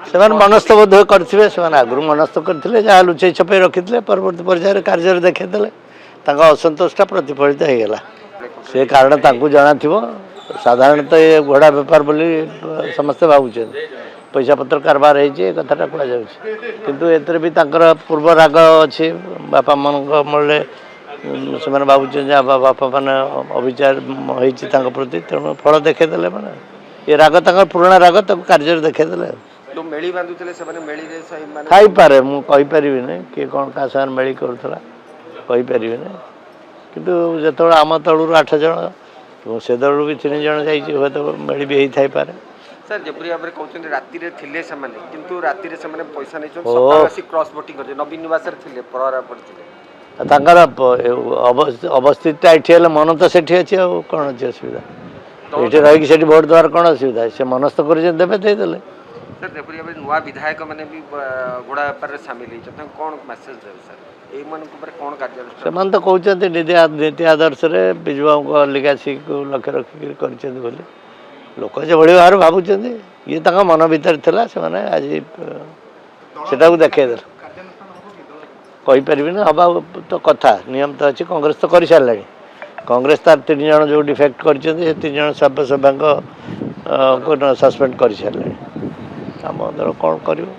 ସେମାନେ ମନସ୍ଥ ବୋଧ କରିଥିବେ, ସେମାନେ ଆଗରୁ ମନସ୍ଥ କରିଥିଲେ, ଯାହା ଲୁଚେଇ ଛପେଇ ରଖିଥିଲେ, ପରବର୍ତ୍ତୀ ପର୍ଯ୍ୟାୟରେ କାର୍ଯ୍ୟରେ ଦେଖାଇଦେଲେ, ତାଙ୍କ ଅସନ୍ତୋଷଟା ପ୍ରତିଫଳିତ ହେଇଗଲା। ସେ କାରଣ ତାଙ୍କୁ ଜଣାଥିବ। ସାଧାରଣତଃ ଏ ଘୋଡ଼ା ବେପାର ବୋଲି ସମସ୍ତେ ଭାବୁଛନ୍ତି, ପଇସା ପତ୍ର କାରବାର ହେଇଛି ଏ କଥାଟା କୁହାଯାଉଛି, କିନ୍ତୁ ଏଥିରେ ବି ତାଙ୍କର ପୂର୍ବ ରାଗ ଅଛି। ବାପା ମାଆଙ୍କ ଅମଳରେ ସେମାନେ ଭାବୁଛନ୍ତି ଯେ ବାପା ମାନେ ଅବିଚାର ହେଇଛି ତାଙ୍କ ପ୍ରତି, ତେଣୁ ଫଳ ଦେଖାଇଦେଲେ। ମାନେ ଏ ରାଗ ତାଙ୍କର ପୁରୁଣା ରାଗ, ତାକୁ କାର୍ଯ୍ୟରେ ଦେଖାଇଦେଲେ। ମେଳି ବାନ୍ଧୁଥିଲେ ସେମାନେ, ମେଳିରେ ଥାଇପାରେ, ମୁଁ କହିପାରିବିନି କିଏ କ'ଣ କାହା ସାଙ୍ଗରେ ମେଳି କରୁଥିଲା, କହିପାରିବିନି। କିନ୍ତୁ ଯେତେବେଳେ ଆମ ତଳରୁ 8 ଜଣ ଏବଂ ସେ ଦଳରୁ ବି 3 ଜଣ ଯାଇଛି, ହୁଏତ ମେଳି ବି ହେଇଥାଇପାରେ। ସାର୍ ଯେପରି ଭାବରେ କହୁଛନ୍ତି ରାତିରେ ଥିଲେ ସେମାନେ, କିନ୍ତୁ ରାତିରେ ସେମାନେ ପଇସା ନେଇଛନ୍ତି, ସକାଳୁ ଆସି କ୍ରସ୍ ଭୋଟିଂ କରିଥିଲେ, ନବୀନ ନିବାସରେ ଥିଲେ, ପ୍ରହରା ପଡ଼ିଥିଲେ। ତାଙ୍କର ଅବସ୍ଥିତଟା ଏଠି ହେଲେ ମନ ତ ସେଠି ଅଛି, ଆଉ କ'ଣ ଅଛି ଅସୁବିଧା? ଏଠି ରହିକି ସେଠି ଭୋଟ୍ ଦେବାର କ'ଣ ଅସୁବିଧା? ସେ ମନସ୍ଥ କରିଛନ୍ତି ଦେବେ, ଦେଇଦେଲେ। ସାର୍ ଯେପରି ଭାବରେ ନୂଆ ବିଧାୟକ ମାନେ ବି ଘୋଡ଼ା ବେପାରରେ ସାମିଲ ହେଇଛନ୍ତି, ତାଙ୍କୁ କ'ଣ ମେସେଜ ଦେବେ ସାର୍? ଏଇମାନଙ୍କ ଉପରେ କ'ଣ କାର୍ଯ୍ୟାନୁଷ୍ଠାନ? ସେମାନେ ତ କହୁଛନ୍ତି ନୀତି ଆଦର୍ଶରେ ବିଜୁବାବୁଙ୍କ ଲିଗାସିକୁ ଲକ୍ଷ୍ୟ ରଖିକି କରିଛନ୍ତି ବୋଲି। ଲୋକ ଯେଭଳି ଭାବରେ ଭାବୁଛନ୍ତି, ଇଏ ତାଙ୍କ ମନ ଭିତରେ ଥିଲା, ସେମାନେ ଆଜି ସେଟାକୁ ଦେଖେଇଦେଲେ। କହିପାରିବିନି, ହେବା ତ କଥା, ନିୟମ ତ ଅଛି। କଂଗ୍ରେସ ତ କରିସାରିଲାଣି। କଂଗ୍ରେସ ତାର 3 ଜଣ ଯେଉଁ ଡିଫେକ୍ଟ କରିଛନ୍ତି, ସେ 3 ଜଣ ସଭ୍ୟଙ୍କ ସସ୍ପେଣ୍ଡ କରିସାରିଲାଣି। ଆମ ଦଳ କ'ଣ କରିବ?